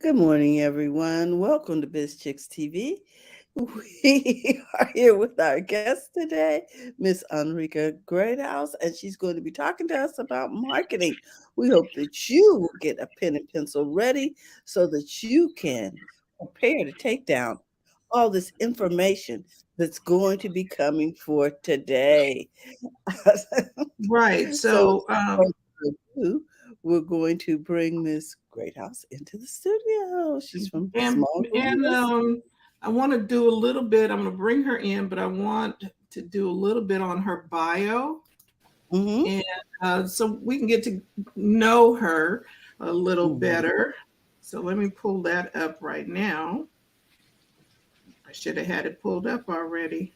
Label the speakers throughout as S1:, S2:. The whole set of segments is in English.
S1: Good morning, everyone. Welcome to Biz Chicks TV. We are here with our guest today, Miss Enrica Greathouse, and she's going to be talking to us about marketing. We hope that you will get a pen and pencil ready so that you can prepare to take down all this information that's going to be coming for today.
S2: Right.
S1: So,
S2: So,
S1: without further ado, we're going to bring Miss Greathouse into the studio. She's from
S2: and
S1: Small
S2: and
S1: Gorillas.
S2: I want to do a little bit. I'm going to bring her in, but I want to do a little bit on her bio,
S1: Mm-hmm.
S2: and so we can get to know her a little
S1: Mm-hmm.
S2: better. So let me pull that up right now. I should have had it pulled up already.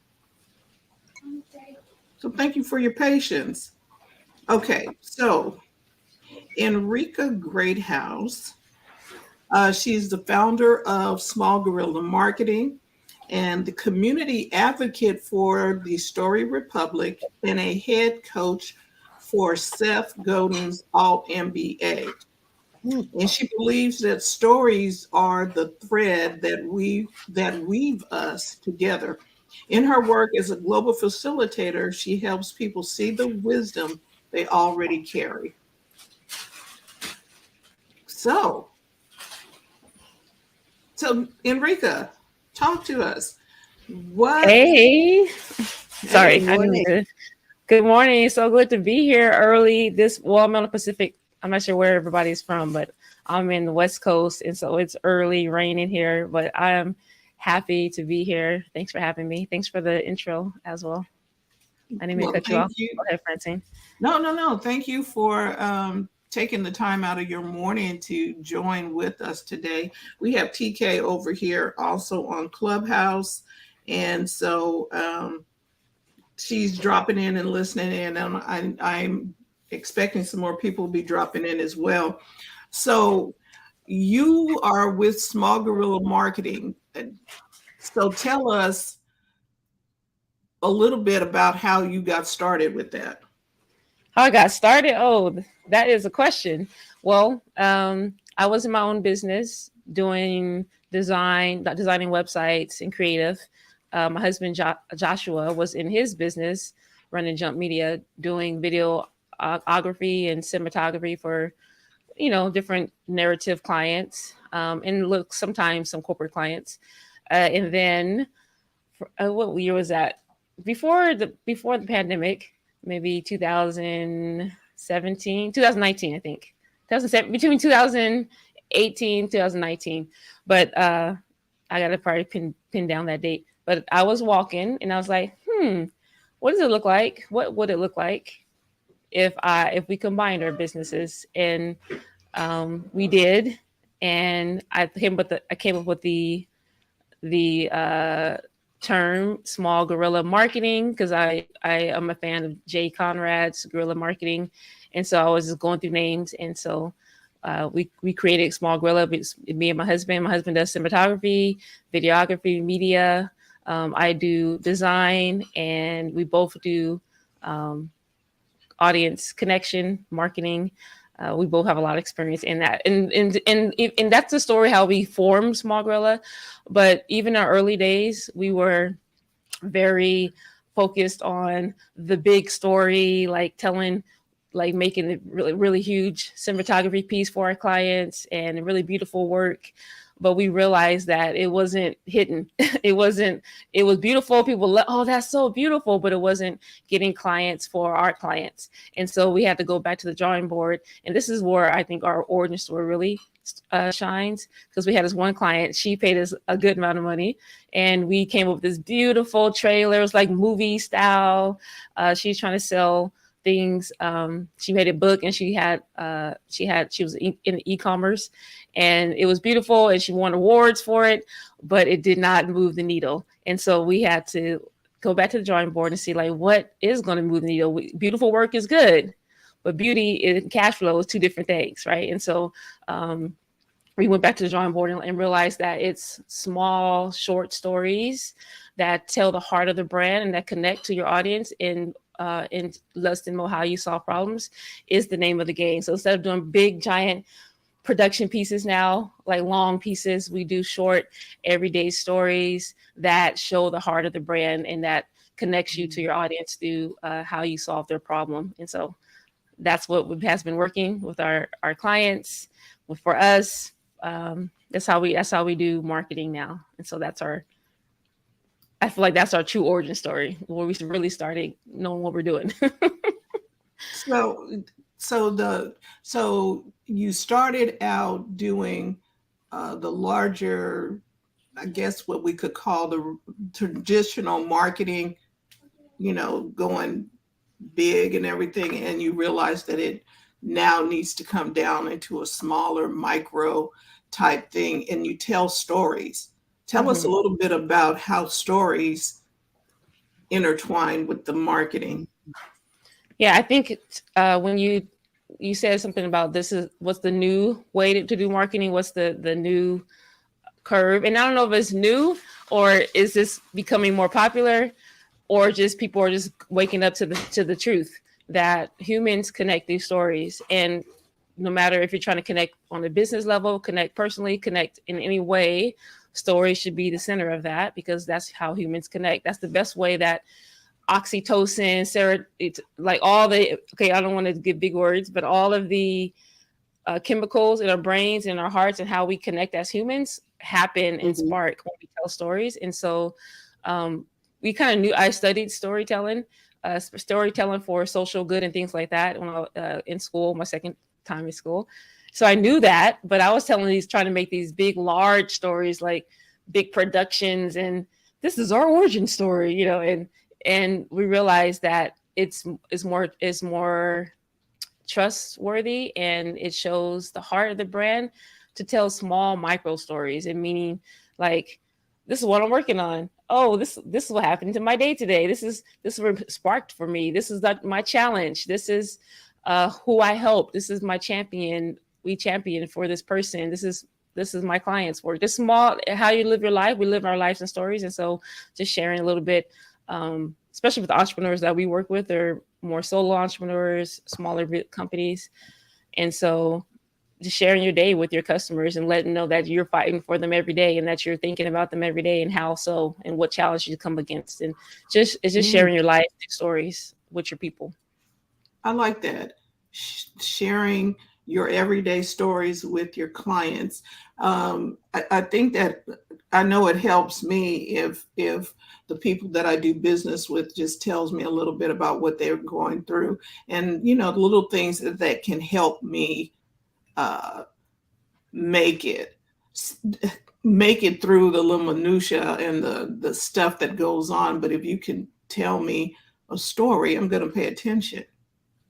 S2: So thank you for your patience. Okay, so Enrica Greathouse. She's the founder of Small Gorilla Marketing and the community advocate for the Story Republic and a head coach for Seth Godin's Alt MBA. And she believes that stories are the thread that weave us together. In her work as a global facilitator, she helps people see the wisdom they already carry. So, so Enrica, talk to us. What?
S3: Hey,
S1: Good
S3: sorry,
S2: Hey,
S3: I didn't
S1: morning.
S3: mean to. Good morning. So good to be here early. I'm on the Pacific. I'm not sure where everybody's from, but I'm in the West Coast, and so it's early, raining here. But I am happy to be here. Thanks for having me. Thanks for the intro as well. I didn't mean to
S2: well,
S3: cut you
S2: thank
S3: off.
S2: you.
S3: Go ahead, Francine.
S2: No, no, no. Thank you for taking the time out of your morning to join with us today. We have TK over here also on Clubhouse. And so she's dropping in and listening in. And I'm expecting some more people will be dropping in as well. So you are with Small Gorilla Marketing. So tell us a little bit about how you got started with that.
S3: How I got started? Oh, that is a question. Well, I was in my own business doing designing websites and creative. My husband Joshua was in his business running Jump Media, doing videography and cinematography for different narrative clients, and look sometimes some corporate clients. And then what year was that? Before the pandemic, maybe 2017, 2019, I think. 2007, between 2018, 2019. But I gotta probably pin down that date. But I was walking and I was like, what does it look like? What would it look like if we combined our businesses? And we did. And I came up with the term small guerrilla marketing because I am a fan of Jay Conrad's guerrilla marketing, and so I was just going through names, and so we created small guerrilla. It's me and my husband. My husband does cinematography, videography, media. I do design, and we both do um, audience connection marketing. We both have a lot of experience in that, and that's the story how we formed Small Gorilla. But even in our early days, we were very focused on the big story, like making a really really huge cinematography piece for our clients and really beautiful work. But we realized that it wasn't hidden. It wasn't. It was beautiful. Oh, that's so beautiful, but it wasn't getting clients for our clients. And so we had to go back to the drawing board. And this is where I think our origin story really shines, because we had this one client. She paid us a good amount of money, and we came up with this beautiful trailer. It was like movie style. She's trying to sell things. She made a book, and she was in e-commerce, and it was beautiful, and she won awards for it, but it did not move the needle. And so we had to go back to the drawing board and see like what is going to move the needle. Beautiful work is good, but beauty and cash flow is two different things, right? And so we went back to the drawing board and realized that it's small, short stories that tell the heart of the brand and that connect to your audience in less than know how you solve problems is the name of the game. So instead of doing big, giant production pieces now, like long pieces. We do short, everyday stories that show the heart of the brand and that connects you to your audience through how you solve their problem. And so that's what has been working with our clients, for us. That's how we do marketing now. And so I feel like that's our true origin story, where we really started knowing what we're doing.
S2: So, so you started out doing the larger, I guess what we could call the traditional marketing, going big and everything, and you realize that it now needs to come down into a smaller micro type thing, and you tell stories. Tell us a
S3: Hmm.
S2: little bit about how stories intertwine with the marketing.
S3: Yeah, I think when you said something about this is what's the new way to do marketing, what's the new curve, and I don't know if it's new or is this becoming more popular, or just people are just waking up to the truth that humans connect these stories. And no matter if you're trying to connect on a business level, connect personally, connect in any way, stories should be the center of that, because that's how humans connect. That's the best way that oxytocin, it's like all the, okay, I don't want to give big words, but all of the chemicals in our brains and our hearts and how we connect as humans happen and
S1: Mm-hmm.
S3: spark when we tell stories. And so um, we kind of knew, I studied storytelling for social good and things like that when I was in school, my second time in school. So I knew that, but I was trying to make these big, large stories, like big productions, and this is our origin story, and we realized that it's more trustworthy, and it shows the heart of the brand to tell small micro stories, and meaning, like, this is what I'm working on. Oh, this is what happened to my day today. This is what sparked for me. This is my challenge. This is who I help. This is my champion. We champion for this person. This is my client's work. This small, how you live your life. We live our lives in stories. And so just sharing a little bit, especially with the entrepreneurs that we work with, they're more solo entrepreneurs, smaller companies. And so just sharing your day with your customers and letting them know that you're fighting for them every day, and that you're thinking about them every day, and how so, and what challenge you come against. And it's just
S1: Mm.
S3: sharing your life stories with your people.
S2: I like that. Sharing your everyday stories with your clients. I think that I know it helps me if the people that I do business with just tells me a little bit about what they're going through, and the little things that can help me uh, make it make it through the little minutia and the stuff that goes on. But if you can tell me a story, I'm going to pay attention.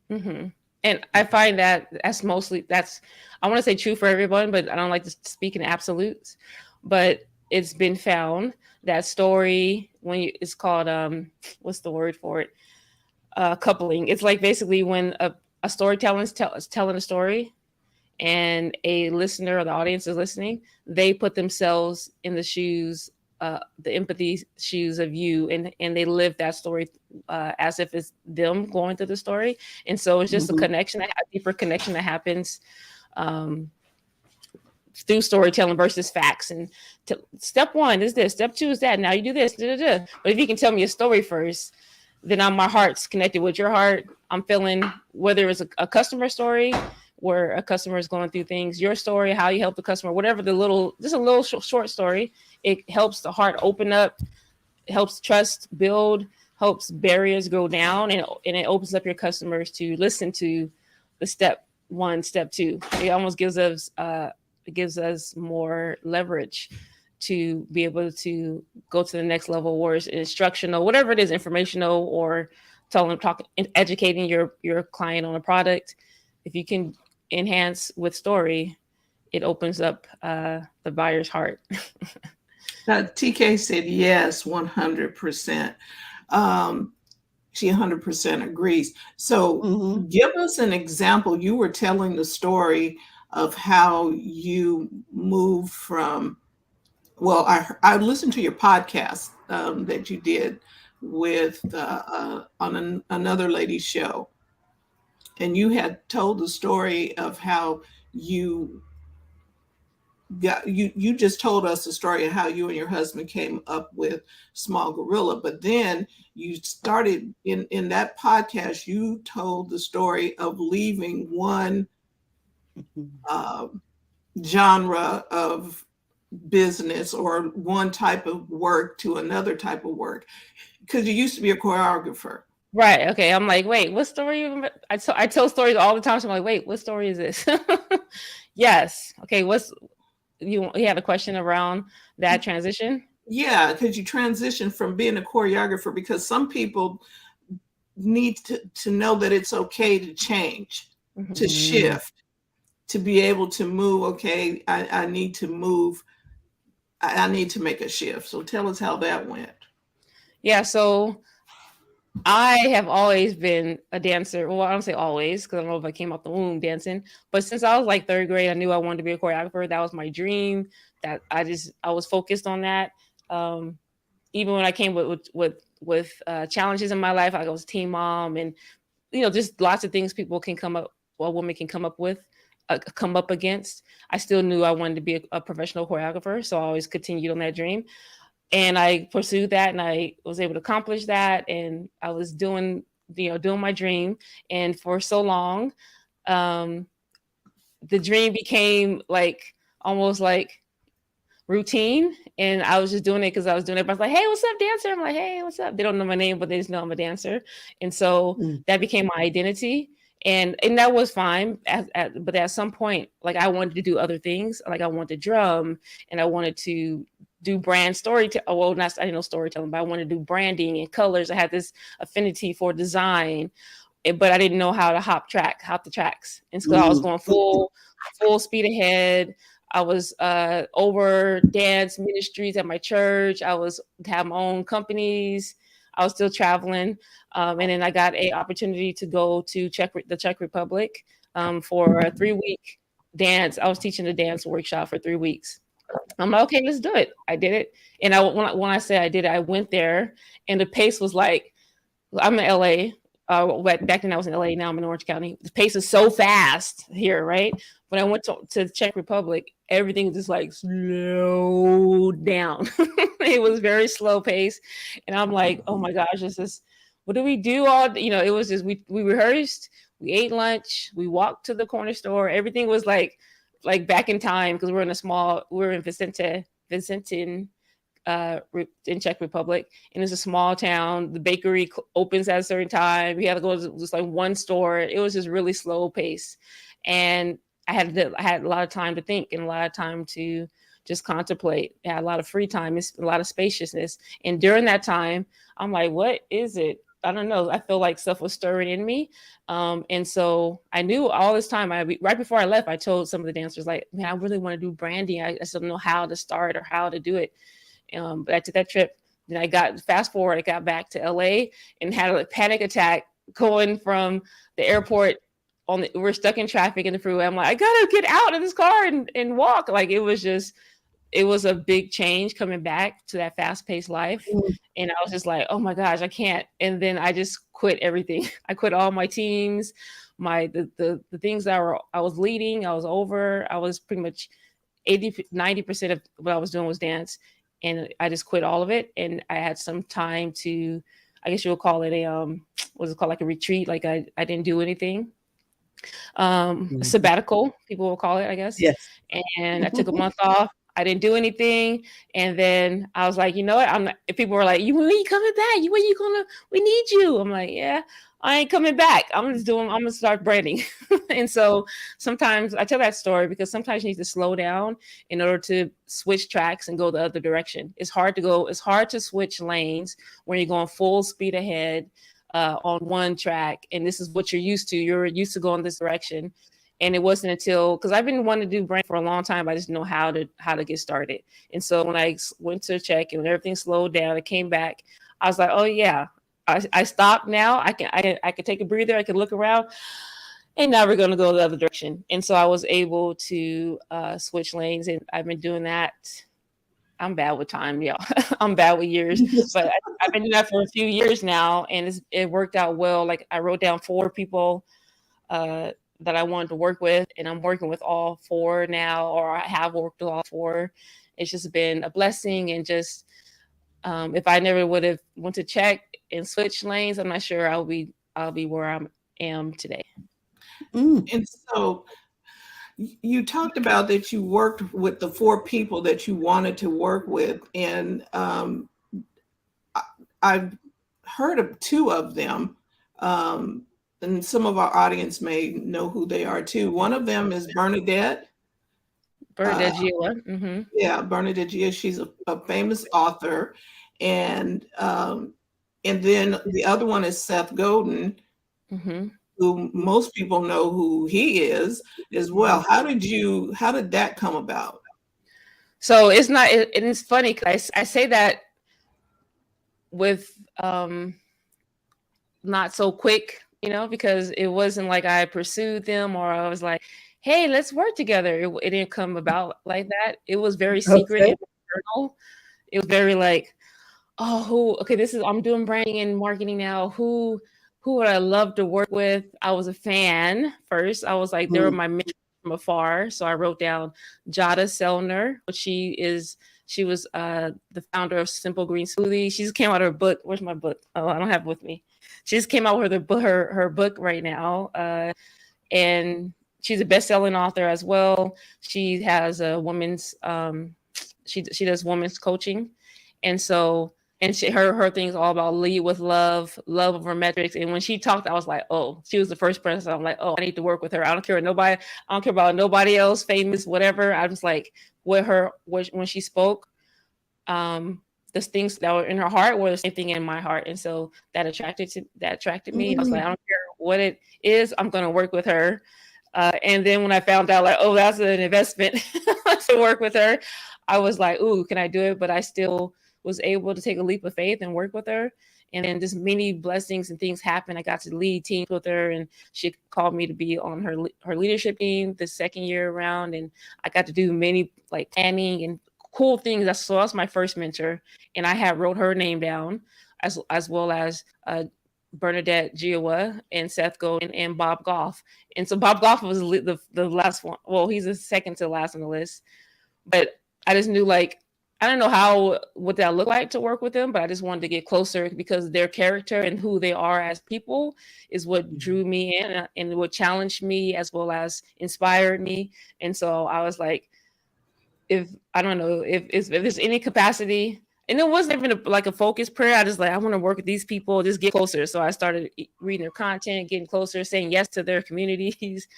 S3: Hmm. And I find that that's I want to say true for everyone, but I don't like to speak in absolutes. But it's been found that story, it's called what's the word for it? Coupling. It's like basically when a storyteller is telling a story, and a listener or the audience is listening, they put themselves in the empathy shoes of you, and they live that story as if it's them going through the story. And so it's just a
S1: Mm-hmm.
S3: connection, a deeper connection that happens um, through storytelling versus facts. And step one is this, step two is that. Now you do this, da, da, da. But if you can tell me a story first, then my heart's connected with your heart. I'm feeling, whether it's a customer story where a customer is going through things, your story, how you help the customer, whatever, just a little short story. It helps the heart open up, helps trust build, helps barriers go down, and it opens up your customers to listen to the step one, step two. It almost gives us more leverage to be able to go to the next level, where it's instructional, whatever it is, informational, or educating your client on a product. If you can enhance with story, it opens up the buyer's heart.
S2: TK said yes, 100%. Um, she 100% agrees. So
S1: Mm-hmm.
S2: give us an example. You were telling the story of how you moved from, well, I listened to your podcast that you did with on another lady's show, and you had told the story of how you you just told us the story of how you and your husband came up with Small Gorilla, but then you started in that podcast, you told the story of leaving one
S1: Mhm.
S2: uh, genre of business or one type of work to another type of work, because you used to be a choreographer.
S3: Right. Okay. I'm like, wait, what story? I tell stories all the time. So I'm like, wait, what story is this? Yes. Okay. You had a question around that transition?
S2: Yeah, because you transition from being a choreographer, because some people need to know that it's okay to change, to
S3: Mhm.
S1: Mm.
S2: shift, to be able to move. Okay, I need to move. I need to make a shift. So tell us how that went.
S3: Yeah. So I have always been a dancer. Well, I don't say always because I don't know if I came out the womb dancing, but since I was like third grade, I knew I wanted to be a choreographer. That was my dream. That I was focused on that. Um, Even when I came with challenges in my life, I was a teen mom, and just lots of things people can come up, well, a woman can come up with, come up against. I still knew I wanted to be a professional choreographer, so I always continued on that dream, and I pursued that, and I was able to accomplish that, and I was doing my dream, and for so long, um, the dream became like almost like routine, and I was just doing it because I was doing it. But I was like, "Hey, what's up, dancer?" I'm like, "Hey, what's up?" They don't know my name, but they just know I'm a dancer, and so
S1: Mm.
S3: that became my identity, and that was fine. But at some point, like I wanted to do other things. Like I wanted to drum, and I wanted to do brand storytelling. Well, not I didn't know storytelling, but I wanted to do branding and colors. I had this affinity for design, but I didn't know how to hop the tracks, and so I was
S1: Mm.
S3: going full speed ahead. I was over dance ministries at my church. I was have my own companies. I was still traveling, and then I got a opportunity to go to the Czech Republic for a 3 week dance. I was teaching a dance workshop for 3 weeks. I'm like, okay, let's do it. I did it, and when I say I did it, I went there, and the pace was like I'm in LA. Back then I was in LA. Now I'm in Orange County. The pace is so fast here, right? When I went to the Czech Republic, everything just like slowed down. It was very slow pace, and I'm like, oh my gosh, this is what do we do? It was just we rehearsed, we ate lunch, we walked to the corner store. Everything was like back in time because we were in Vicentin, in Czech Republic, and it's a small town. The bakery opens at a certain time. We had to go to just like one store. It was just really slow pace, and I had a lot of time to think and a lot of time to just contemplate. I had a lot of free time, it's a lot of spaciousness, and during that time, I'm like, what is it? I don't know. I feel like stuff was stirring in me, and so I knew all this time. Right before I left, I told some of the dancers, like, "Man, I really want to do branding. I still don't know how to start or how to do it." But I took that trip. Then fast forward, I got back to LA and had a panic attack going from the airport. We're stuck in traffic in the freeway. I'm like, I gotta get out of this car and walk. Like it was a big change coming back to that fast paced life.
S1: Mm.
S3: And I was just like, oh my gosh, I can't. And then I just quit everything. I quit all my teams, the things I was leading, I was over. I was pretty much 80-90% of what I was doing was dance, and I just quit all of it. And I had some time to, I guess you would call it what's it called, like a retreat. Like I didn't do anything, a
S1: Mhm.
S3: sabbatical, people will call it, I guess.
S1: Yes.
S3: And I took a month off. I didn't do anything, and then I was like, you know what? If people were like, "You when you coming back? You when you gonna? We need you." I'm like, "Yeah, I ain't coming back. I'm gonna start branding." And so sometimes I tell that story because sometimes you need to slow down in order to switch tracks and go the other direction. It's hard to switch lanes when you're going full speed ahead on one track, and this is what you're used to. You're used to going this direction, and it wasn't until because I've been wanting to do brand for a long time, I just know how to get started. And so when I went to check and when everything slowed down, I came back. I was like, oh yeah, I stopped now. I can take a breather. I can look around, and now we're gonna go the other direction. And so I was able to switch lanes, and I've been doing that. I'm bad with time, yeah. I'm bad with years, but I've been doing that for a few years now, and it worked out well. Like I wrote down 4 people that I wanted to work with, and I'm working with all four now, or I have worked with all four. It's just been a blessing, and just if I never would have went to check and switch lanes, I'm not sure I'll be where I am today.
S1: Mm.
S2: And so you talked about that you worked with the four people that you wanted to work with, and I, I've heard of two of them, um, and some of our audience may know who they are too. One of them is Bernadette. Uh,
S3: Bernadette Gila. Mm-hmm.
S2: yeah, Bernadette Gia. She's a famous author, and and then the other one is Seth Godin,
S3: Mm-hmm.
S2: who most people know who he is as well. How did that come about?
S3: So it's not. It's funny because I say that with not so quick, because it wasn't like I pursued them or I was like, hey, let's work together. It didn't come about like that. It was very secret
S1: Okay.
S3: and internal. It was very like, oh, okay, I'm doing branding and marketing now. Who would I love to work with? I was a fan first. I was like, they were
S1: Mm.
S3: my mentors from afar. So I wrote down Jada Selner, which she was the founder of Simple Green Smoothie. She just came out of her book. Where's my book? Oh, I don't have it with me. She just came out with her book right now. And she's a best-selling author as well. She has a women's she does women's coaching. And so and her thing's all about lead with love over metrics. And when she talked, I was like, oh, she was the first person. I'm like, oh, I need to work with her. I don't care what nobody, I don't care about nobody else, famous, whatever. I was like, when she spoke, the things that were in her heart were the same thing in my heart. And so that attracted me. I was like, I
S1: Mm.
S3: don't care what it is, I'm gonna work with her. And then when I found out, like, oh, that's an investment to work with her, I was like, ooh, can I do it? But I still was able to take a leap of faith and work with her. And then just many blessings and things happened. I got to lead teams with her, and she called me to be on her leadership team the second year around. And I got to do many like planning and cool things. That's my first mentor, and I had wrote her name down as well as Bernadette Giowa and Seth Godin and Bob Goff. And so Bob Goff was the last one. Well, he's the second to last on the list. But I just knew, like, I don't know what that looked like to work with them, but I just wanted to get closer because their character and who they are as people is what drew me in and what challenged me as well as inspired me. And so I was like, if I don't know if there's any capacity, and it wasn't even like a focused prayer. I just like, I want to work with these people, just get closer. So I started reading their content, getting closer, saying yes to their communities.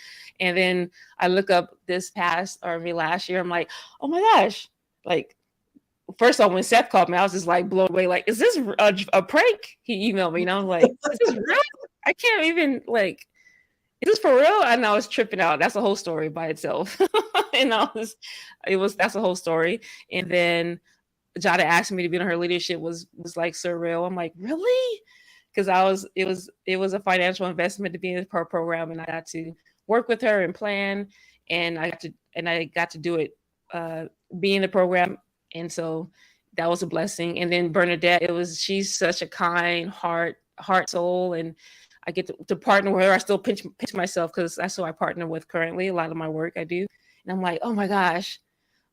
S3: And then I look up this past or maybe last year, I'm like, oh my gosh, like, first off, when Seth called me, I was just like blown away. Like, is this a prank? He emailed me, and I was like, is this real? I can't even, like, is this for real? And I was tripping out. That's a whole story by itself. And that's a whole story. And then Jada asked me to be on her leadership was like surreal. I'm like, really? Because it was a financial investment to be in her program, and I got to work with her and plan, and I got to do it, be in the program, and so that was a blessing. And then Bernadette, she's such a kind heart soul, and I get to partner with her. I still pinch myself because that's who I partner with currently. A lot of my work I do, and I'm like, oh my gosh,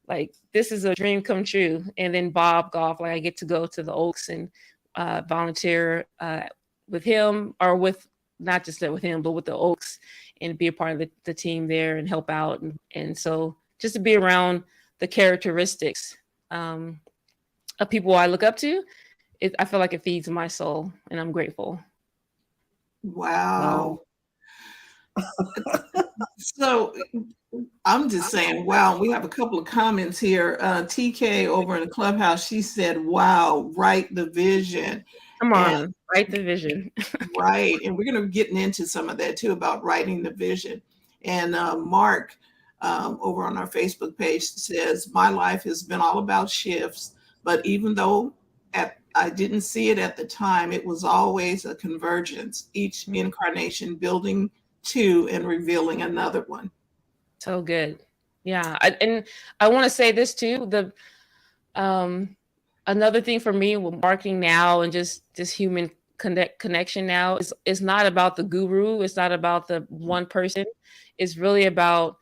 S3: like, this is a dream come true. And then Bob Goff, like, I get to go to the Oaks and volunteer with him, or with not just with him, but with the Oaks, and be a part of the team there and help out. And so just to be around the characteristics um, of people I look up to, I feel like it feeds my soul, and I'm grateful.
S2: Wow.
S1: Wow.
S2: So I'm just saying, wow. We have a couple of comments here. TK over in the clubhouse, she said, wow, write the vision.
S3: Come
S2: And
S3: on, write the vision.
S2: right. And we're going to be getting into some of that too about writing the vision. And Mark over on our Facebook page says, my life has been all about shifts, but even though I didn't see it at the time, it was always a convergence, each incarnation building to and revealing another one.
S3: So good. Yeah. And I want to say this too. Um, another thing for me with marketing now and just human connection now is not about the guru. It's not about the one person. It's really about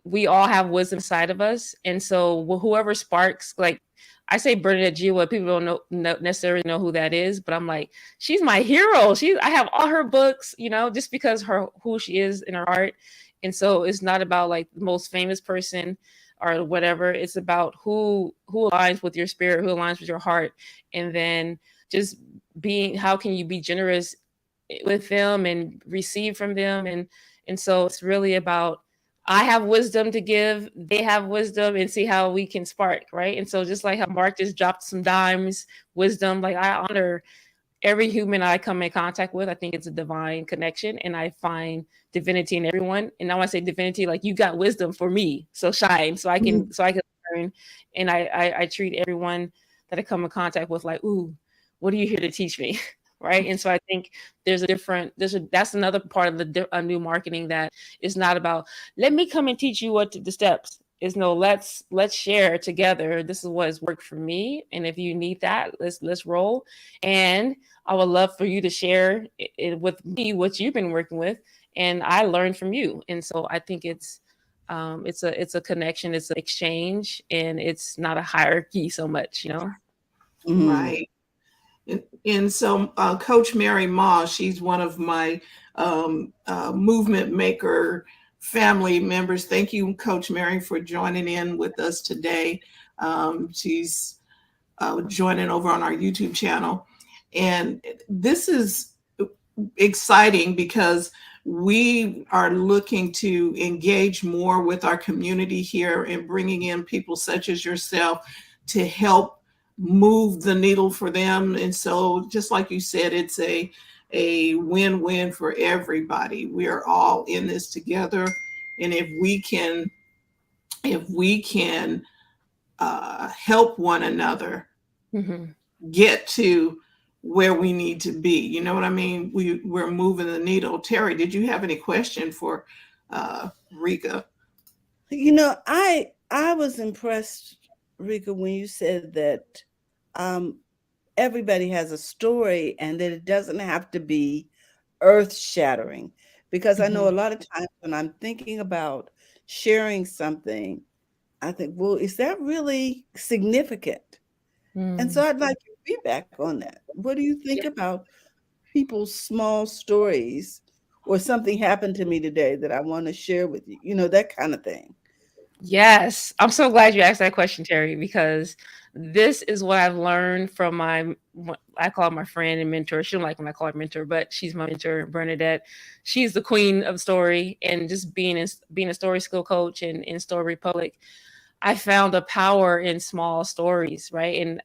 S3: we all have wisdom inside of us, and so whoever sparks, like I say Bernadette Jiwa, people don't necessarily know who that is, but I'm like, she's my hero. I have all her books, just because her who she is in her art. And so it's not about like the most famous person or whatever. It's about who aligns with your spirit, who aligns with your heart, and then just being, how can you be generous with them and receive from them. And so it's really about, I have wisdom to give, they have wisdom, and see how we can spark, right? And so just like how Mark just dropped some dimes, wisdom, like I honor every human I come in contact with. I think it's a divine connection, and I find divinity in everyone. And now I say divinity, like you got wisdom for me, so shine, so I can learn. And I treat everyone that I come in contact with like, ooh, what are you here to teach me? Right. And so I think that's another part of the new marketing, that is not about, let me come and teach you the steps. Is no, let's share together. This is what has worked for me, and if you need that, let's roll. And I would love for you to share it with me what you've been working with, and I learned from you. And so I think it's a connection, it's an exchange, and it's not a hierarchy so much.
S1: Mm-hmm.
S2: Right. And so, Coach Mary Ma, she's one of my movement maker family members. Thank you, Coach Mary, for joining in with us today. She's joining over on our YouTube channel. And this is exciting because we are looking to engage more with our community here and bringing in people such as yourself to help move the needle for them. And so, just like you said, it's a win-win for everybody. We are all in this together. And if we can help one another
S3: Mm-hmm.
S2: get to where we need to be. You know what I mean? We're moving the needle. Terry, did you have any question for Rika?
S1: I was impressed, Rika, when you said that um, everybody has a story and that it doesn't have to be earth shattering. Because I know
S2: Mhm.
S1: a lot of times when I'm thinking about sharing something, I think, well, is that really significant? And so
S3: Mm.
S1: I'd like your feedback on that. What do you think about people's small stories, or something happened to me today that I want to share with you? That kind of thing.
S3: Yes, I'm so glad you asked that question, Terry, because this is what I've learned from I call her my friend and mentor. She don't like when I call her mentor, but she's my mentor, Bernadette. She's the queen of story, and just being a story skill coach and in Story Republic, I found a power in small stories, right? And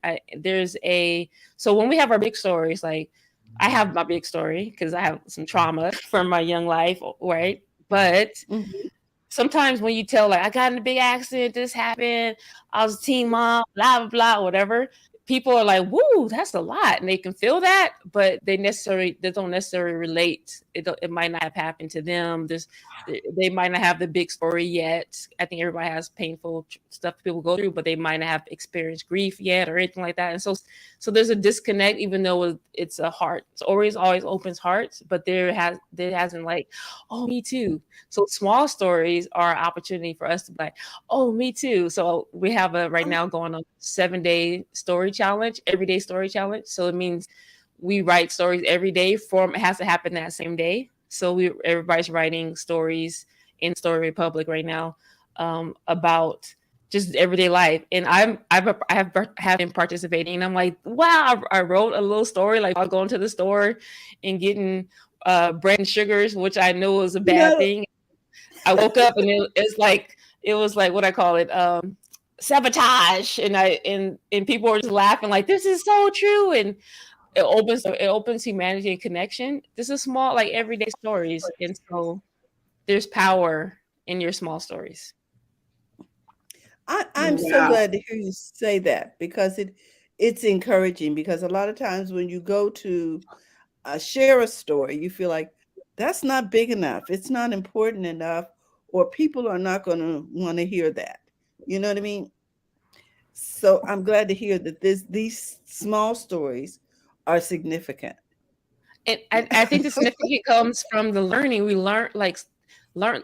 S3: so when we have our big stories, like I have my big story because I have some trauma from my young life, right? But
S1: Mhm.
S3: sometimes when you tell, like, I got in a big accident, this happened, I was a teen mom, blah blah blah, whatever, people are like, woo, that's a lot, and they can feel that, but they don't necessarily relate. It might not have happened to them. They might not have the big story yet. I think everybody has painful stuff people go through, but they might not have experienced grief yet or anything like that. And so there's a disconnect, even though it's a heart. It's always opens hearts, but there hasn't, like, oh, me too. So small stories are an opportunity for us to be like, oh, me too. So we have right now going on 7-day story challenge, everyday story challenge. So it means we write stories every day. Form it has to happen that same day. So everybody's writing stories in Story Republic right now, about just everyday life. And I have been participating, and I'm like, wow, I wrote a little story, like I'll go into the store and getting bread and sugars, which I know is a
S1: You
S3: bad
S1: know,
S3: thing. I woke up and it was like, what I call it, sabotage, and people were just laughing like, this is so true. And it opens humanity and connection. This is small, like everyday stories, and so there's power in your small stories.
S1: I'm so
S2: Wow.
S1: glad to hear you say that, because it's encouraging, because a lot of times when you go to share a story, you feel like that's not big enough, it's not important enough, or people are not going to want to hear that. You know what I mean? So I'm glad to hear that these small stories are significant.
S3: And I think the significance comes from the learning. We learn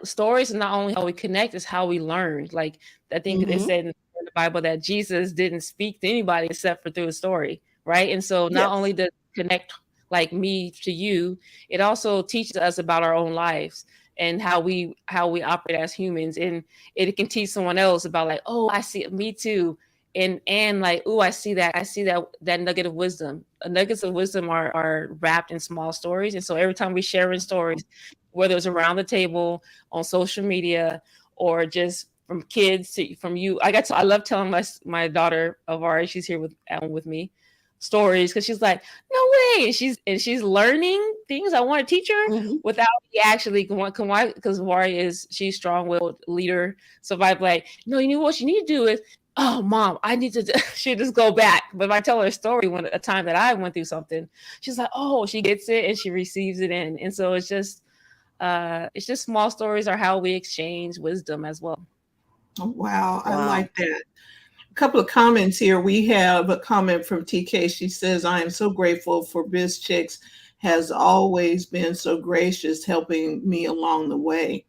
S3: stories, and not only how we connect, is how we learn. Like I think it
S1: Mm-hmm.
S3: said in the Bible that Jesus didn't speak to anybody except for through a story, right? And so not only
S1: Yes.
S3: does it connect like me to you, it also teaches us about our own lives and how we operate as humans. And it can teach someone else about like, oh, I see it, me too. And like, oh, I see that nugget of wisdom. Nuggets of wisdom are wrapped in small stories. And so every time we share in stories, whether it's around the table, on social media, or just from kids to from you, I love telling my daughter of our age, she's here with me, stories, because she's like, no way, and she's learning things I want to teach her
S1: Mm-hmm.
S3: without me actually going. Because Wari she's strong-willed leader. So if I'm like, no, you know what you need to do is, oh, mom, I need to. She just go back. But if I tell her a story when a time that I went through something, she's like, oh, she gets it and she receives it in. And so it's just small stories are how we exchange wisdom as well.
S2: Oh, wow, I
S1: Wow.
S2: like that. A couple of comments here. We have a comment from TK. She says, I am so grateful for Biz Chicks, has always been so gracious, helping me along the way.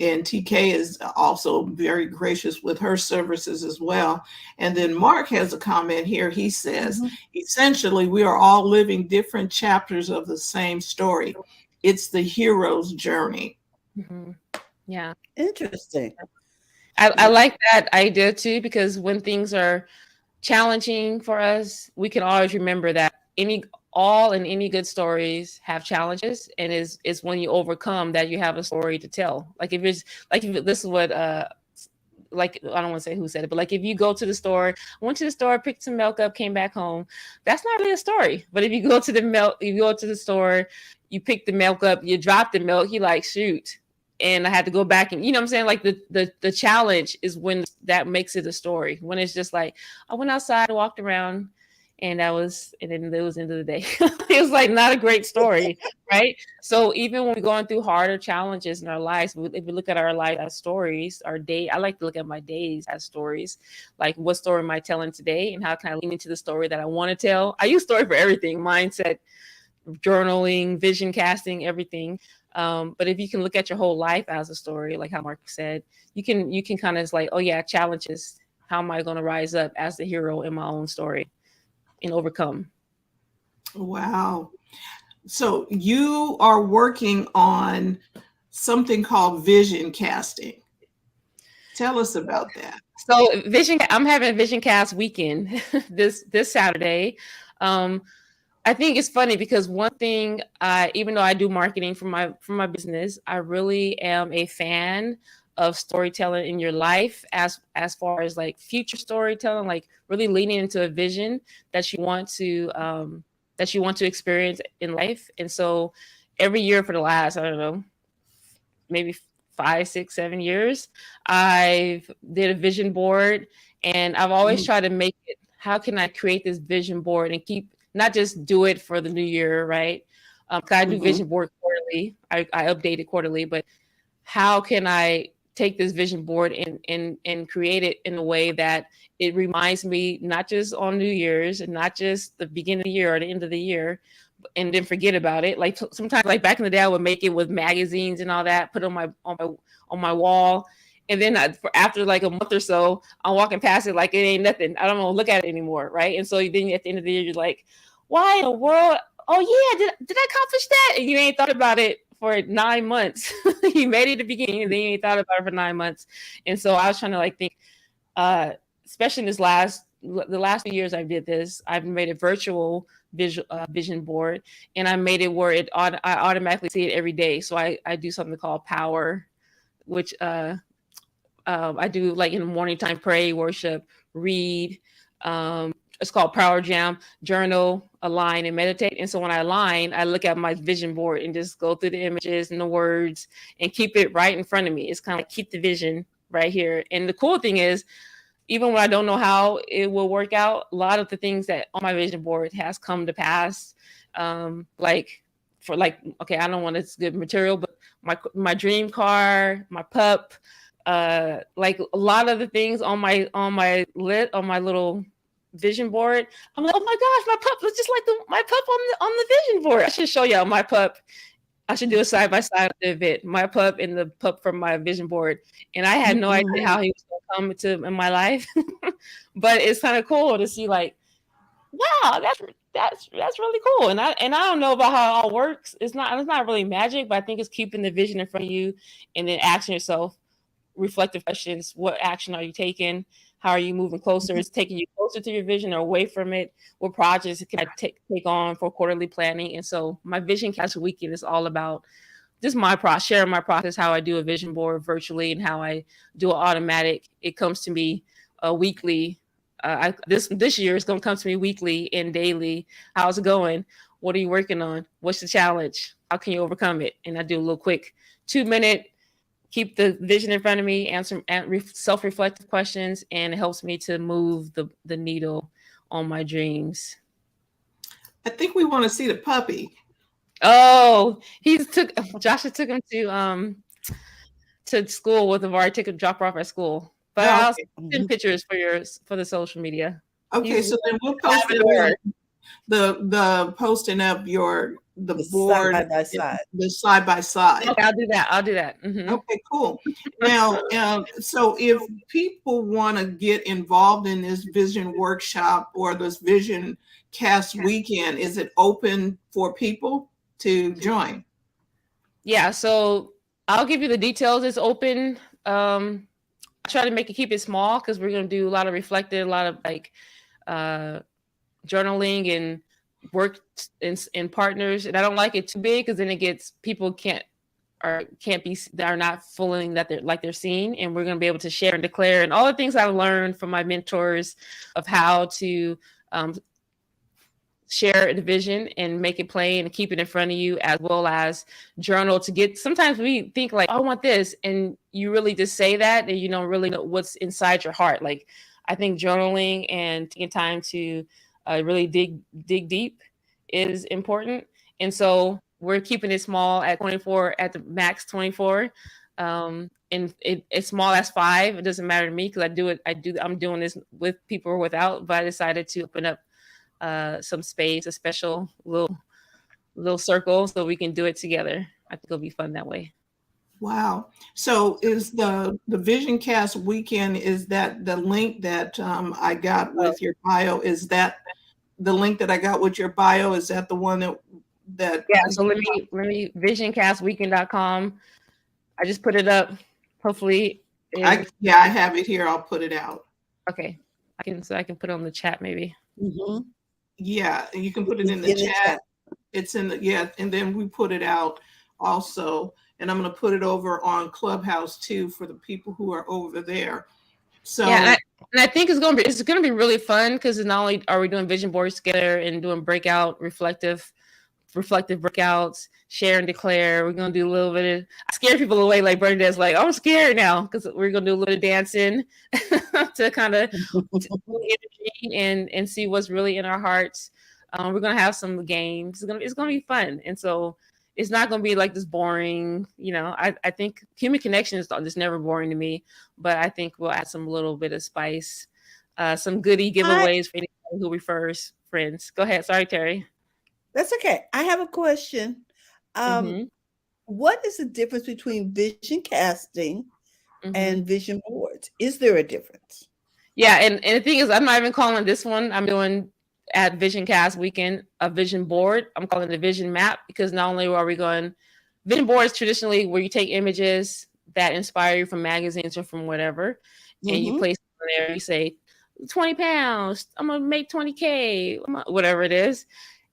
S2: And TK is also very gracious with her services as well. And then Mark has a comment here. He says,
S1: Mm-hmm.
S2: essentially, we are all living different chapters of the same story. It's the hero's journey.
S3: Mhm. Yeah.
S1: Interesting.
S3: I
S1: Yeah.
S3: like that idea too, because when things are challenging for us, we can always remember that any good stories have challenges, and is when you overcome that you have a story to tell. Like if it's like if this is what like I don't want to say who said it, but like if you go to the store, went to the store, picked some milk up, came back home, that's not really a story. But if you go to the store, you pick the milk up, you drop the milk, you like shoot. And I had to go back, and you know what I'm saying? Like the challenge is when that makes it a story. When it's just like I went outside, walked around, and then it was the end of the day. It was like not a great story, right? So even when we're going through harder challenges in our lives, if we look at our life as stories, I like to look at my days as stories. Like what story am I telling today, and how can I lean into the story that I want to tell? I use story for everything: mindset, journaling, vision casting, everything. But if you can look at your whole life as a story, like how Mark said, you can kind of like, oh yeah, challenges. How am I going to rise up as the hero in my own story and overcome?
S2: Wow. So you are working on something called vision casting. Tell us about that.
S3: So I'm having a vision cast weekend this Saturday. Um, I think it's funny because one thing, even though I do marketing for my business, I really am a fan of storytelling in your life, as far as like future storytelling, like really leaning into a vision that you want to experience in life. And so every year for the last, I don't know, maybe 5, 6, 7 years, I've did a vision board, and I've always
S1: Mm-hmm.
S3: tried to make it, how can I create this vision board and keep, not just do it for the new year, right? 'Cause I do
S1: Mm-hmm.
S3: vision board quarterly. I update it quarterly, but how can I take this vision board and create it in a way that it reminds me, not just on New Year's and not just the beginning of the year or the end of the year, and then forget about it. Like sometimes, like back in the day, I would make it with magazines and all that, put it on my wall, and then after like a month or so, I'm walking past it like it ain't nothing. I don't want to look at it anymore, right? And so then at the end of the year, you're like, why in the world? Oh yeah, did I accomplish that? And you ain't thought about it for 9 months. You made it at the beginning, and then you ain't thought about it for 9 months. And so I was trying to like think, uh, especially in the last few years I did this, I've made a virtual vision board, and I made it where I automatically see it every day. So I do something called power, which I do like in the morning time, pray, worship, read. It's called Power Jam, journal, align, and meditate. And so when I align, I look at my vision board and just go through the images and the words and keep it right in front of me. It's kind of like keep the vision right here. And the cool thing is, even when I don't know how it will work out, a lot of the things that on my vision board has come to pass. Like for like, okay, I don't want this good material, but my dream car, my pup, like a lot of the things on my little vision board. I'm like, oh my gosh, my pup looks just like my pup on the vision board. I should show y'all my pup. I should do a side by side of it. My pup and the pup from my vision board. And I had no idea how he was going to come into in my life. But it's kind of cool to see, like, wow, that's really cool. And I don't know about how it all works. It's not really magic, but I think it's keeping the vision in front of you and then asking yourself reflective questions. What action are you taking? How are you moving closer? It's taking you closer to your vision or away from it. What projects can I take on for quarterly planning? And so my Vision Cast Weekend is all about just sharing my process, how I do a vision board virtually and how I do it automatic. It comes to me weekly. This year it's going to come to me weekly and daily. How's it going? What are you working on? What's the challenge? How can you overcome it? And I do a little quick 2-minute, keep the vision in front of me, answer self-reflective questions, and it helps me to move the needle on my dreams.
S2: I think we want to see the puppy.
S3: Oh, Joshua took him to school with a took a drop off at school. But I'll send pictures for the social media.
S2: Okay, so then we'll post the posting of the board
S1: side by side.
S2: The side by side.
S3: Okay, I'll do that. Mm-hmm.
S2: Okay, cool. Now, so if people want to get involved in this vision workshop or this Vision Cast Weekend, is it open for people to join?
S3: Yeah, so I'll give you the details. It's open. I try to keep it small because we're going to do a lot of reflective, a lot of like journaling and work in partners. And I don't like it too big because then it gets people are not feeling that they're seen. And we're going to be able to share and declare and all the things I've learned from my mentors of how to share the vision and make it plain and keep it in front of you, as well as journal to get. Sometimes we think like, oh, I want this, and you really just say that and you don't really know what's inside your heart. Like, I think journaling and taking time to really dig deep is important. And so we're keeping it small at 24, at the max 24. And it's small as 5. It doesn't matter to me because I'm doing this with people or without, but I decided to open up some space, a special little circle, so we can do it together. I think it'll be fun that way.
S2: Wow. So is the Vision Cast Weekend, is that the link that I got with your bio? Is that the link that I got with your bio? Is that the one that
S3: yeah, so let me visioncastweekend.com. I just put it up. Hopefully
S2: I have it here. I'll put it out.
S3: Okay. I can put it on the chat maybe.
S1: Mm-hmm.
S2: Yeah, you can put it in the chat. It's in the and then we put it out also. And I'm going to put it over on Clubhouse too for the people who are over there. So
S3: yeah, and I think it's going to be really fun because not only are we doing vision boards together and doing reflective breakouts, share and declare. We're going to do a little bit of scare people away. Like Bernadette's like, I'm scared now because we're going to do a little dancing to kind of energy and see what's really in our hearts. We're going to have some games. It's going to be fun. And so it's not going to be like this boring, I think human connection is just never boring to me, but I think we'll add some little bit of spice, some goodie giveaways for anybody who refers friends. Go ahead. Sorry, Terry.
S1: That's okay. I have a question. What is the difference between vision casting and vision boards? Is there a difference?
S3: Yeah, and the thing is, I'm not even calling this one. I'm doing at Vision Cast Weekend a vision board. I'm calling it a vision map because not only are we going, vision boards traditionally where you take images that inspire you from magazines or from whatever, and you place them there. You say 20 pounds. I'm gonna make 20K, whatever it is.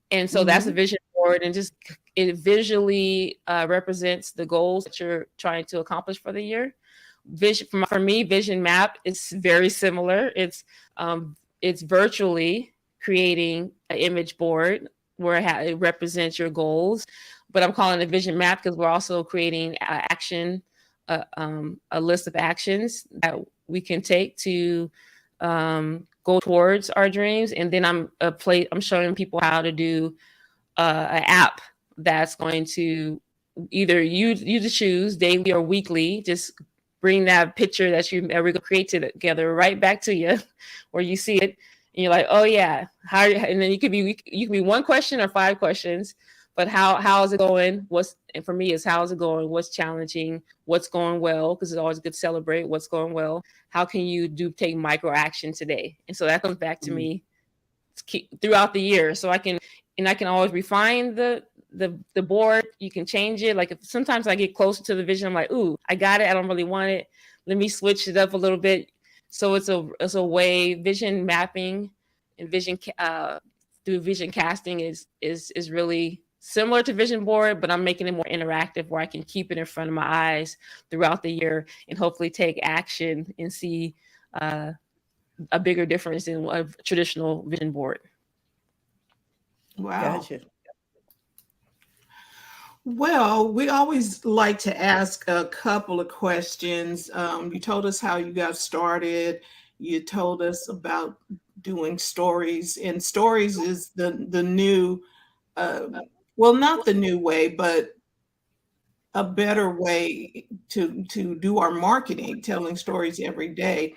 S3: And so that's a vision board, and just it visually represents the goals that you're trying to accomplish for the year. For me, vision map is very similar. It's virtually creating an image board where it represents your goals, but I'm calling it a vision map because we're also creating a list of actions that we can take to go towards our dreams. And then I'm showing people how to do an app that's going to either you to choose daily or weekly. Just bring that picture that we're going to create together right back to you where you see it. and you're like, oh yeah, and then you could be one question or five questions, but how is it going? And for me is how is it going? What's challenging? What's going well? Because it's always good to celebrate what's going well. How can you take micro action today? And so that comes back to
S1: Mm.
S3: me throughout the year, so I can always refine the board. You can change it. Like if sometimes I get closer to the vision, I'm like, ooh, I got it. I don't really want it. Let me switch it up a little bit. So it's a way vision mapping and through vision casting is really similar to vision board, but I'm making it more interactive where I can keep it in front of my eyes throughout the year and hopefully take action and see uh, a bigger difference in a traditional vision board.
S2: Wow.
S1: Gotcha.
S2: Well, we always like to ask a couple of questions. You told us how you got started. You told us about doing stories, and stories is the new, uh, well, not the new way, but a better way to do our marketing, telling stories every day.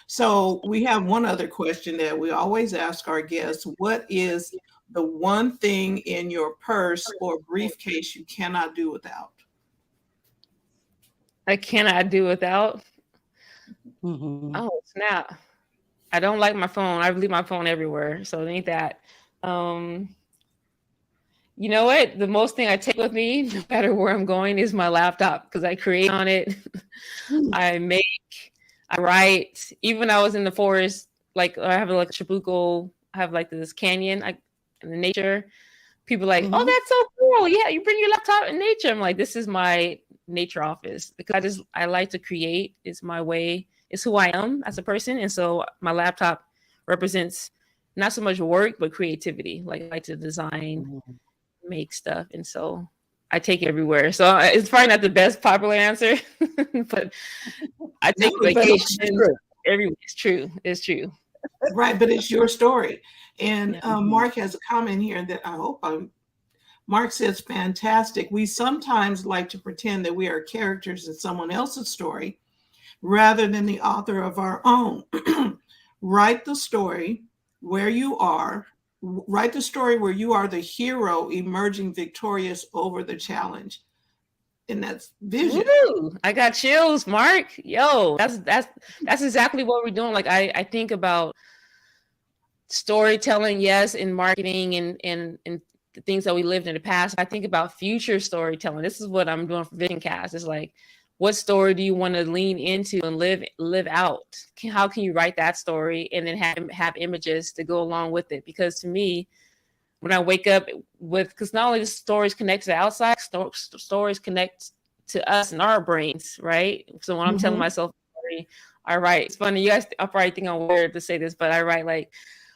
S2: So we have one other question that we always ask our guests. What is the one thing in your purse or briefcase you cannot do without?
S3: I cannot do without.
S1: Hmm.
S3: Oh snap! I don't like my phone. I leave my phone everywhere, so it ain't that. Um, you know what? The most thing I take with me, no matter where I'm going, is my laptop because I create on it. I make, I write. Even when I was in the forest, like I have like a Shabuko, I have like this canyon, in the nature. People are like, oh,
S1: Hmm.
S3: that's so cool. Yeah, you bring your laptop in nature. I'm like, this is my nature office because I like to create. It's my way. It's who I am as a person, and so my laptop represents not so much work but creativity. Like I like to design, make stuff, and so I take it everywhere. So it's probably not the best popular answer, but I take
S2: No,
S1: But it's
S3: vacations
S1: true.
S3: everywhere. It's true. It's true.
S2: right, but it's your story. And
S3: Yeah.
S1: Hmm.
S2: Mark has a comment here that I hope Mark says, fantastic. We sometimes like to pretend that we are characters in someone else's story rather than the author of our own. Write the story where you are. Write the story where you are the hero emerging victorious over the challenge. And that's vision.
S3: Woo! I got chills, Mark. Yo, that's exactly what we're doing. Like I think about storytelling, yes, in marketing and the things that we lived in the past. I think about future storytelling. This is what I'm doing for VisionCast. It's like, what story do you want to lean into and live out? How can you write that story and then have images to go along with it? Because to me, when I wake up because not only the stories connect to the outside, stories connect to us and our brains, right? So when I'm telling
S2: Mhm.
S3: myself a story, I write. It's funny, you guys. I probably think I'm weird to say this, but I write like,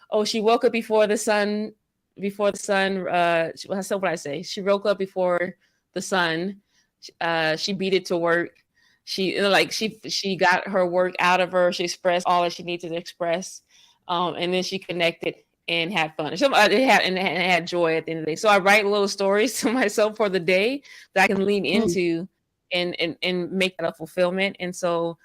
S3: oh, she woke up before the sun. Before the sun, what would I say? She woke up before the sun. She beat it to work. She got her work out of her. She expressed all that she needed to express, and then she connected and had fun. So it had joy at the end of the day. So I write little stories to myself for the day that I can lean
S1: Hmm.
S3: into and make that a fulfillment. And so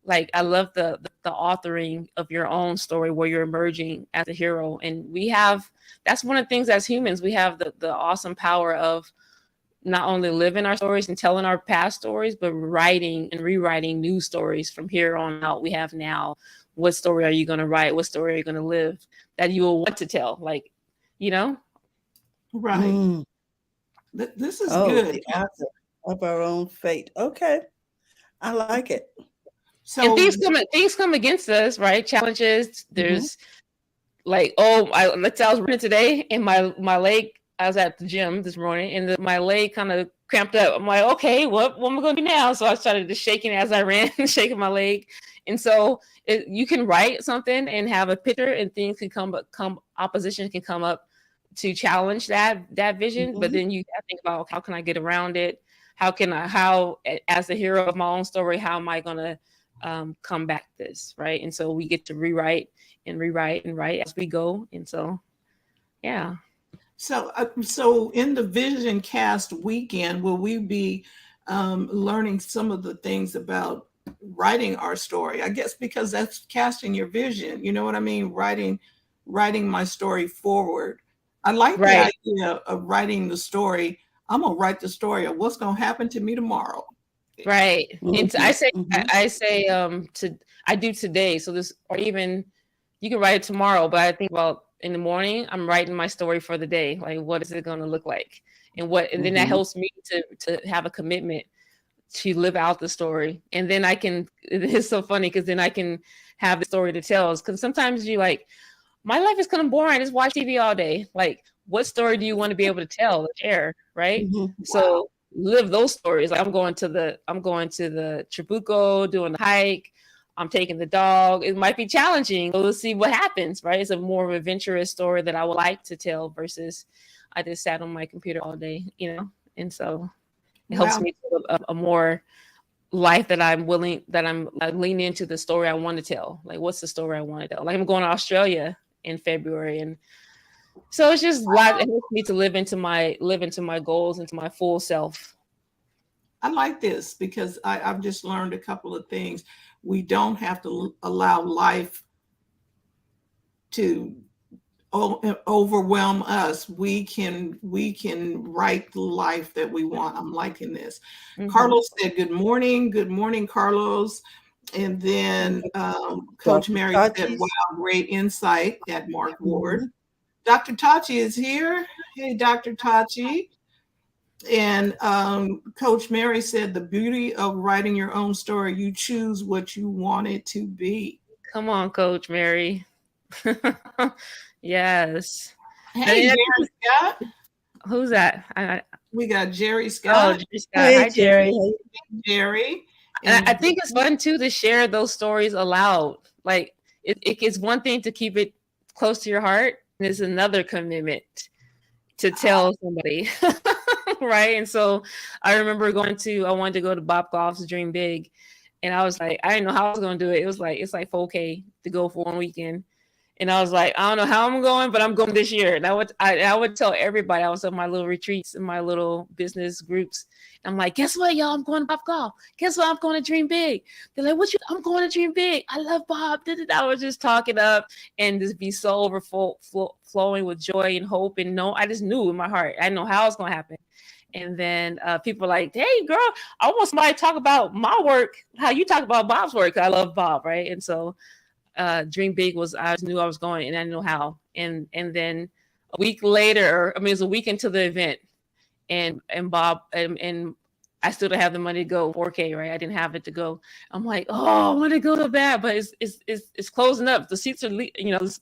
S3: like I love the authoring of your own story where you're emerging as a hero. And we have that's one of the things as humans, we have the awesome power of not only living our stories and telling our past stories, but writing and rewriting new stories from here on out. We have now, what story are you going to write? What story are you going to live that you will want to tell? Like, you know,
S2: Right.
S1: Mm.
S2: This is
S1: Oh,
S2: good.
S1: the author of our own fate. Okay, I like it.
S3: and
S2: So,
S3: things come against us, right? Challenges.
S1: Hmm.
S3: There's like, oh, let's say I was running today and my leg, I was at the gym this morning and my leg kind of cramped up. I'm like, okay, what am I going to do now? So I started just shaking as I ran, shaking my leg. And so you can write something and have a picture and things can come opposition can come up to challenge that vision. But
S1: Hmm.
S3: then you have to think about how can I get around it? How as the hero of my own story, how am I going to come back this, right? And so we get to rewrite and write as we go. And so, yeah.
S2: so in the Vision Cast weekend, will we be learning some of the things about writing our story? I guess because that's casting your vision. You know what I mean? Writing writing my story forward. I like the
S3: Right.
S2: idea of writing the story. I'm gonna write the story of what's gonna happen to me tomorrow.
S3: Right. And I
S1: Mhm,
S3: say,
S1: mhm,
S3: I say, I do today. So this, or even you can write it tomorrow, but I think about in the morning, I'm writing my story for the day. Like, what is it going to look like? And then that
S1: mhm.
S3: helps me to have a commitment to live out the story. And then I can, it's so funny because then I can have the story to tell. Because sometimes you like, my life is kind of boring. I just watch TV all day. Like, what story do you want to be able to tell or share? Right.
S1: Mhm.
S2: Wow.
S3: So live those stories. Like I'm going to the Trabuco, doing the hike. I'm taking the dog. It might be challenging. We'll see what happens. Right. It's a more of an adventurous story that I would like to tell versus I just sat on my computer all day, and so it helps
S2: Wow.
S3: me to live a more life that I'm willing that I'm leaning into the story I want to tell. Like, what's the story I want to tell? Like, I'm going to Australia in February, and so it's just a lot. It helps me to live into my goals, into my full self.
S2: I like this because I've just learned a couple of things. We don't have to allow life to overwhelm us. We can write the life that we want. I'm liking this.
S3: Hmm.
S2: Carlos said, "Good morning, good morning, Carlos." And then Coach
S1: Dr.
S2: Mary said, "Wow,
S1: Tachi's.
S2: great insight." At Mark Ward,
S1: Mhm.
S2: Dr. Tachi is here. Hey, Dr. Tachi. And Coach Mary said, "The beauty of writing your own story, you choose what you want it to be."
S3: Come on, Coach Mary. Yes. And
S2: Hey,
S3: I
S2: Jerry
S3: think
S2: Scott.
S3: who's that?
S2: We got Jerry
S3: Oh,
S2: Scott.
S3: Jerry Scott.
S1: Hey,
S3: Hi,
S1: Jerry.
S3: Jerry.
S1: Hey.
S2: Jerry.
S3: And I
S2: And
S3: think it's fun too to share those stories aloud. Like it's one thing to keep it close to your heart, and it's another commitment to tell somebody. Right. And so I remember I wanted to go to Bob Goff's Dream Big. And I was like, I didn't know how I was gonna do it. It was like it's like 4K to go for one weekend. And I was like, I don't know how I'm going, but I'm going this year. And I would tell everybody. I was at my little retreats and my little business groups. I'm like, guess what, y'all? I'm going to Bob Golf. Guess what? I'm going to Dream Big. They're like, what you? I'm going to Dream Big. I love Bob. I was just talking up and just be so flowing with joy and hope. And no, I just knew in my heart. I didn't know how it's going to happen. And then people were like, hey, girl, I want somebody to talk about my work, how you talk about Bob's work. I love Bob, right? And so Dream Big was I just knew I was going and I didn't know how. And then a week later, I mean it was a week into the event and Bob and I still don't have the money to go 4K, right? I didn't have it to go. I'm like, oh, I want to go so bad, but it's closing up. The seats are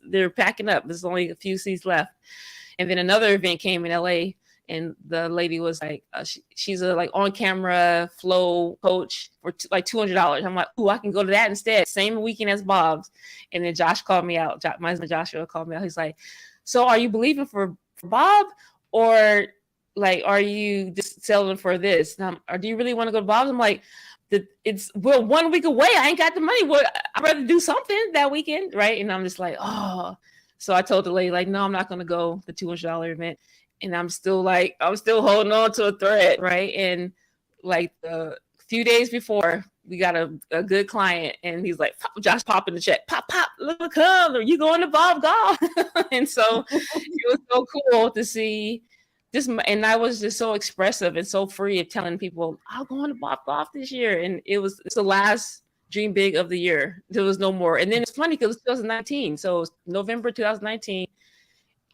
S3: they're packing up. There's only a few seats left. And then another event came in LA and the lady was like, she's a like on camera flow coach for like $200. I'm like, ooh, I can go to that instead. Same weekend as Bob's. And then Josh called me out. My husband Joshua called me out. He's like, so are you believing for Bob or like are you just selling for this? Or do you really want to go to Bob's? I'm like, we're 1 week away. I ain't got the money. Well, I'd rather do something that weekend, right? And I'm just like, oh. So I told the lady, like, no, I'm not gonna go the $200 event. And I'm still holding on to a thread, right? And like a few days before, we got a good client, and he's like, Josh popping the check, pop, look, come, you going to Bob Golf? And so it was so cool to see this, and I was just so expressive and so free of telling people I'm going to Bob Golf this year, and it's the last Dream Big of the year. There was no more, and then it's funny because it's 2019, so it was November 2019.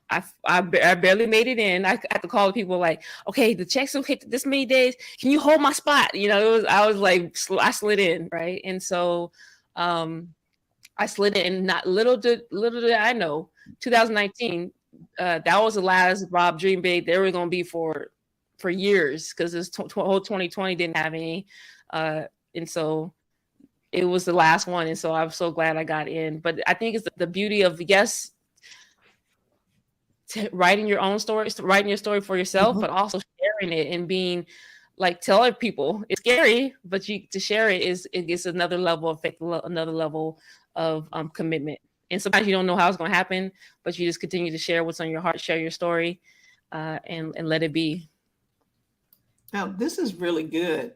S3: I barely made it in. I had to call the people like, okay, the check's okay this many days. Can you hold my spot? I was like, I slid in, right? And so I slid in. And not little did I know, 2019, that was the last Bob Dream Big they were going to be for years because this whole 2020 didn't have any, and so it was the last one. And so I'm so glad I got in. But I think it's the beauty of yes, writing your own story, writing your story for yourself,
S1: Mhm.
S3: but also sharing it and being like telling people it's scary, but you to share it gets another level of faith, another level of commitment. And sometimes you don't know how it's going to happen, but you just continue to share what's on your heart, share your story, and let it be.
S2: now this is really good.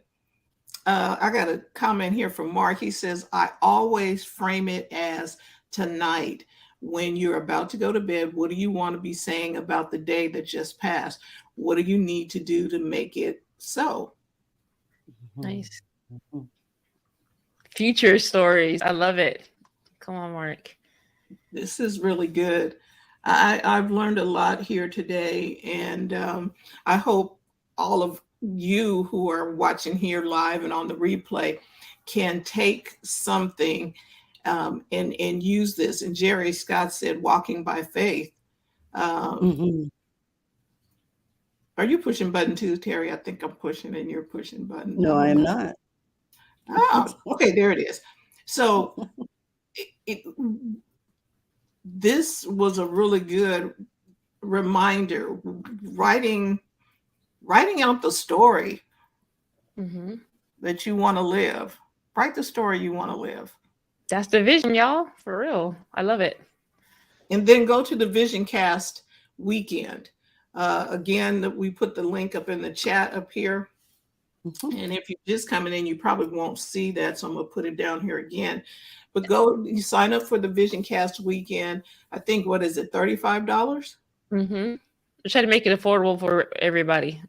S2: I got a comment here from Mark. He says, I always frame it as tonight. when you're about to go to bed, what do you want to be saying about the day that just passed? What do you need to do to make it so?
S3: Nice. Future stories. I love it. Come on, Mark.
S2: This is really good. I've learned a lot here today, and I hope all of you who are watching here live and on the replay can take something and use this. And Jerry Scott said, "Walking by faith." Um,
S1: Mm-hmm.
S2: are you pushing button too, Terry? I think I'm pushing, and you're pushing button. I
S1: No, I
S2: don't
S1: am
S2: know.
S1: not.
S2: Oh, okay, there it is. So it, this was a really good reminder. Writing out the story
S3: Hmm.
S2: that you want to live. Write the story you want to live.
S3: That's the vision, y'all. For real. I love it.
S2: And then go to the Vision Cast weekend. Again, we put the link up in the chat up here.
S1: Mhm.
S2: And if you're just coming in, you probably won't see that. So I'm going to put it down here again. But go, you sign up for the Vision Cast weekend. I think, what is it, $35?
S3: Hmm. Try to make it affordable for everybody,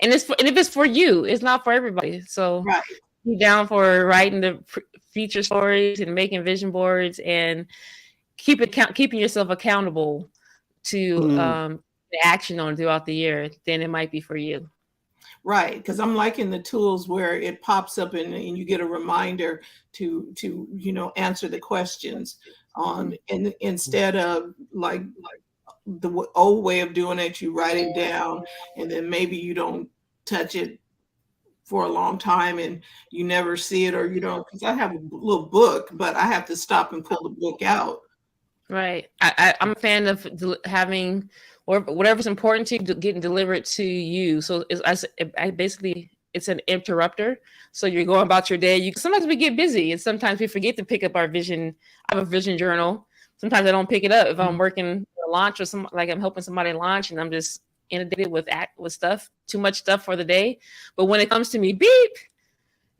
S3: and and if it's for you, it's not for everybody. So
S2: Right.
S3: be down for writing the feature stories and making vision boards and keeping yourself accountable to
S1: Mm.
S3: the action on throughout the year. Then it might be for you.
S2: Right, because I'm liking the tools where it pops up and you get a reminder to answer the questions on, and instead of like the old way of doing it, you write it down and then maybe you don't touch it for a long time and you never see it, or you don't, because I have a little book, but I have to stop and pull the book out.
S3: Right. I'm a fan of having or whatever's important to you getting delivered to you. So I basically it's an interrupter. So you're going about your day. You sometimes we get busy and sometimes we forget to pick up our vision. I have a vision journal. Sometimes I don't pick it up if I'm working a launch or some like I'm helping somebody launch and I'm just inundated with stuff, too much stuff for the day. But when it comes to me, beep,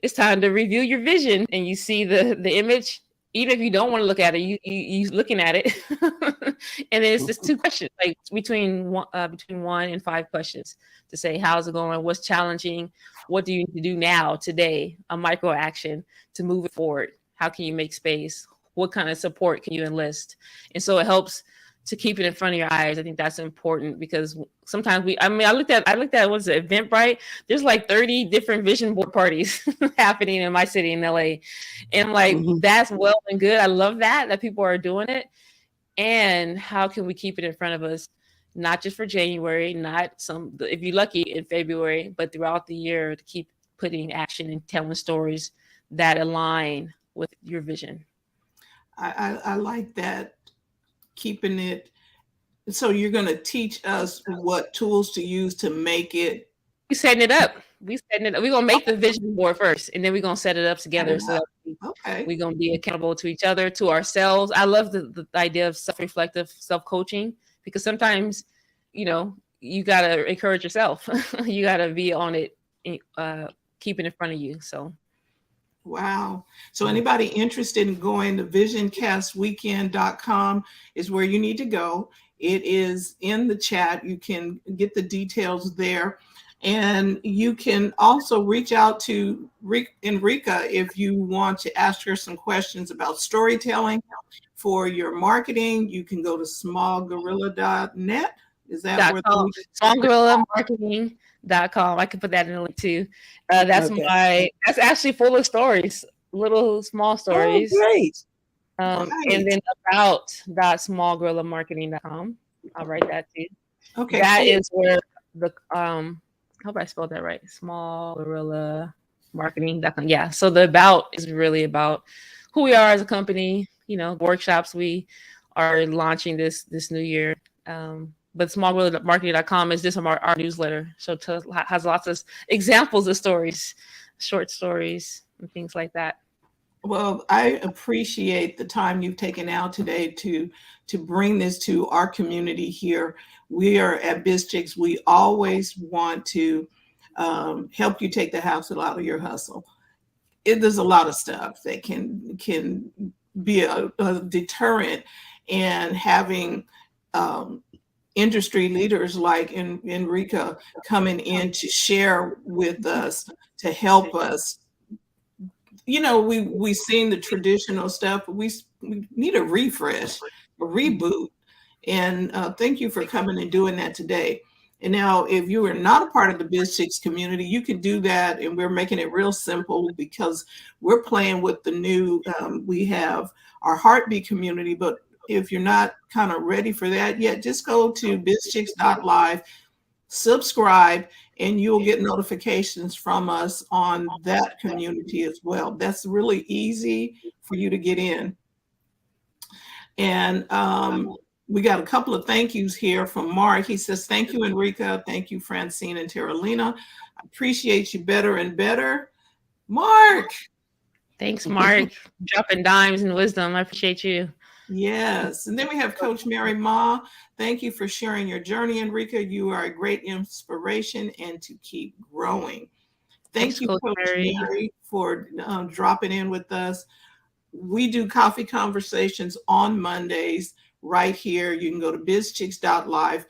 S3: it's time to review your vision and you see the image even if you don't want to look at it you looking at it and then it's just two questions like between 1 and 5 questions to say how's it going, what's challenging, what do you need to do now today, a micro action to move it forward, how can you make space, what kind of support can you enlist, and so it helps to keep it in front of your eyes. I think that's important because sometimes I looked at what's the Eventbrite. There's like 30 different vision board parties happening in my city in LA. And I'm like,
S1: Mhm.
S3: that's well and good. I love that people are doing it. And how can we keep it in front of us, not just for January, not some if you're lucky in February, but throughout the year to keep putting action and telling stories that align with your vision.
S2: I like that, keeping it. So you're going to teach us what tools to use to make it.
S3: We setting it up. We setting it up. We're gonna make the vision board first, and then we're gonna set it up
S2: Set it
S3: together so
S2: up.
S3: that
S2: Okay.
S3: we're gonna be accountable to each other, to ourselves. I love the idea of self-reflective self-coaching because sometimes, you gotta encourage yourself. You gotta be on it, uh, keep it in front of you. So
S2: Wow. So anybody interested in going to visioncastweekend.com is where you need to go. It is in the chat. You can get the details there. And you can also reach out to Enrica if you want to ask her some questions about storytelling for your marketing. You can go to smallgorilla.net. Is that where
S3: .com, songorillamarketing.com. I can put that in the link too.
S1: Okay.
S3: That's actually full of stories, little small
S1: Oh,
S3: stories.
S1: great.
S3: And
S2: right?
S3: then about.smallgorillamarketing.com. I'll write that too.
S2: Okay,
S3: That
S2: cool.
S3: is where the hope I spelled that right. Small gorilla marketing.com. Yeah. So the about is really about who we are as a company, workshops we are launching this new year. But smallgorillamarketing.com is just our newsletter. So it has lots of examples of stories, short stories, and things like that.
S2: Well, I appreciate the time you've taken out today to bring this to our community here. We are at BizChicks. We always want to help you take the hassle out of your hustle. There's a lot of stuff that can be a deterrent, and having um, industry leaders like Enrica coming in to share with us to help us. You know, we seen the traditional stuff, but we need a refresh, a reboot. And thank you for coming and doing that today. And now, if you are not a part of the Biz Chicks community, you can do that. And we're making it real simple because we're playing with the new, we have our Heartbeat community. But if you're not kind of ready for that yet, just go to bizchicks.live, subscribe, and you'll get notifications from us on that community as well. That's really easy for you to get in. And we got a couple of thank yous here from Mark. He says, thank you, Enrica. Thank you, Francine and Terralina. I appreciate you better and better. Mark.
S3: Thanks, Mark. Dropping dimes and wisdom. I appreciate you.
S2: Yes. And then we have Coach Mary Ma. Thank you for sharing your journey, Enrica. You are a great inspiration and to keep growing. Thank you, Coach Mary, for dropping in with us. We do coffee conversations on Mondays right here. You can go to bizchicks.live,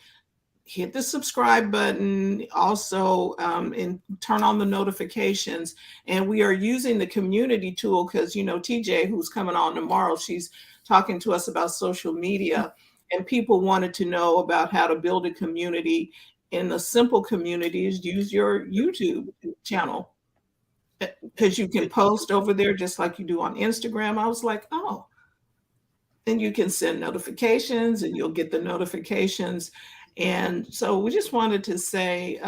S2: hit the subscribe button, also and turn on the notifications. And we are using the community tool because, you know, TJ, who's coming on tomorrow, she's talking to us about social media, and people wanted to know about how to build a community. And the simple community is use your YouTube channel, because you can post over there just like you do on Instagram. I was like, oh, then you can send notifications and you'll get the notifications. And so we just wanted to say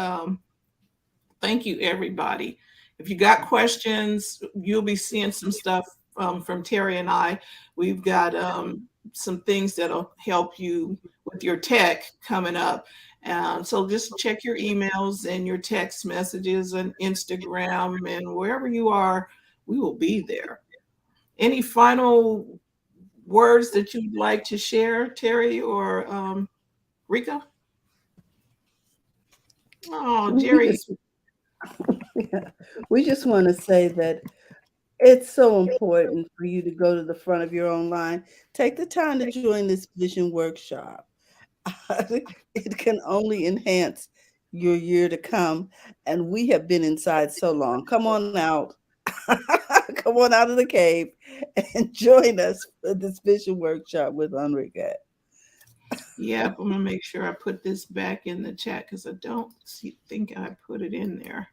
S2: thank you, everybody. If you got questions, you'll be seeing some stuff from Terry and I. We've got some things that'll help you with your tech coming up. So just check your emails and your text messages and Instagram, and wherever you are, we will be there. Any final words that you'd like to share, Terry or Rika? Oh, Jerry.
S1: We just want to say that it's so important for you to go to the front of your own line. Take the time to join this vision workshop. It can only enhance your year to come. And we have been inside so long. Come on out. Come on out of the cave and join us for this vision workshop with Enrica.
S2: Yep, I'm gonna make sure I put this back in the chat because I don't think I put it in there.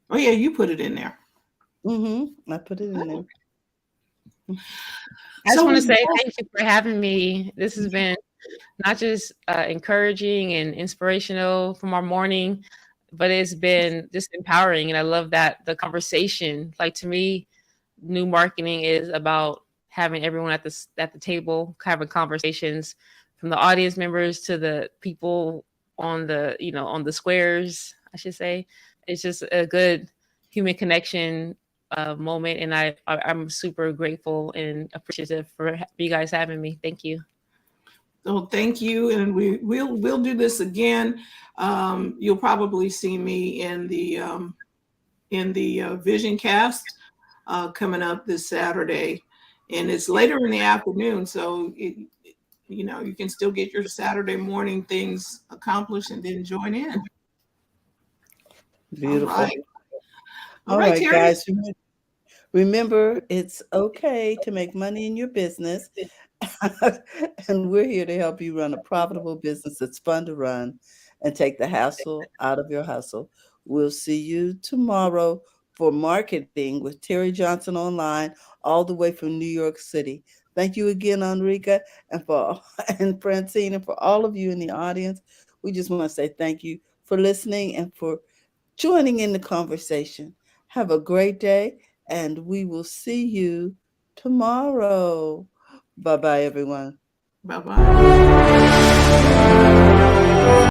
S2: Oh yeah, you put it in there.
S1: I put it in there.
S3: I just want to say thank you for having me. This has been not just encouraging and inspirational from our morning, but it's been just empowering. And I love that the conversation, like, to me, new marketing is about having everyone at the table, having conversations, from the audience members to the people on the, on the squares, I should say. It's just a good human connection moment. And I'm super grateful and appreciative for you guys having me. Thank you.
S2: So thank you, and we'll do this again. You'll probably see me in the Vision Cast coming up this Saturday, and it's later in the afternoon, so you can still get your Saturday morning things accomplished and then join in.
S1: Beautiful.
S2: All right,
S1: guys. Remember, it's okay to make money in your business. And we're here to help you run a profitable business that's fun to run and take the hassle out of your hustle. We'll see you tomorrow for marketing with Terry Johnson Online, all the way from New York City. Thank you again, Enrica, and Francine, and for all of you in the audience. We just want to say thank you for listening and for joining in the conversation. Have a great day, and we will see you tomorrow. Bye-bye, everyone.
S2: Bye-bye.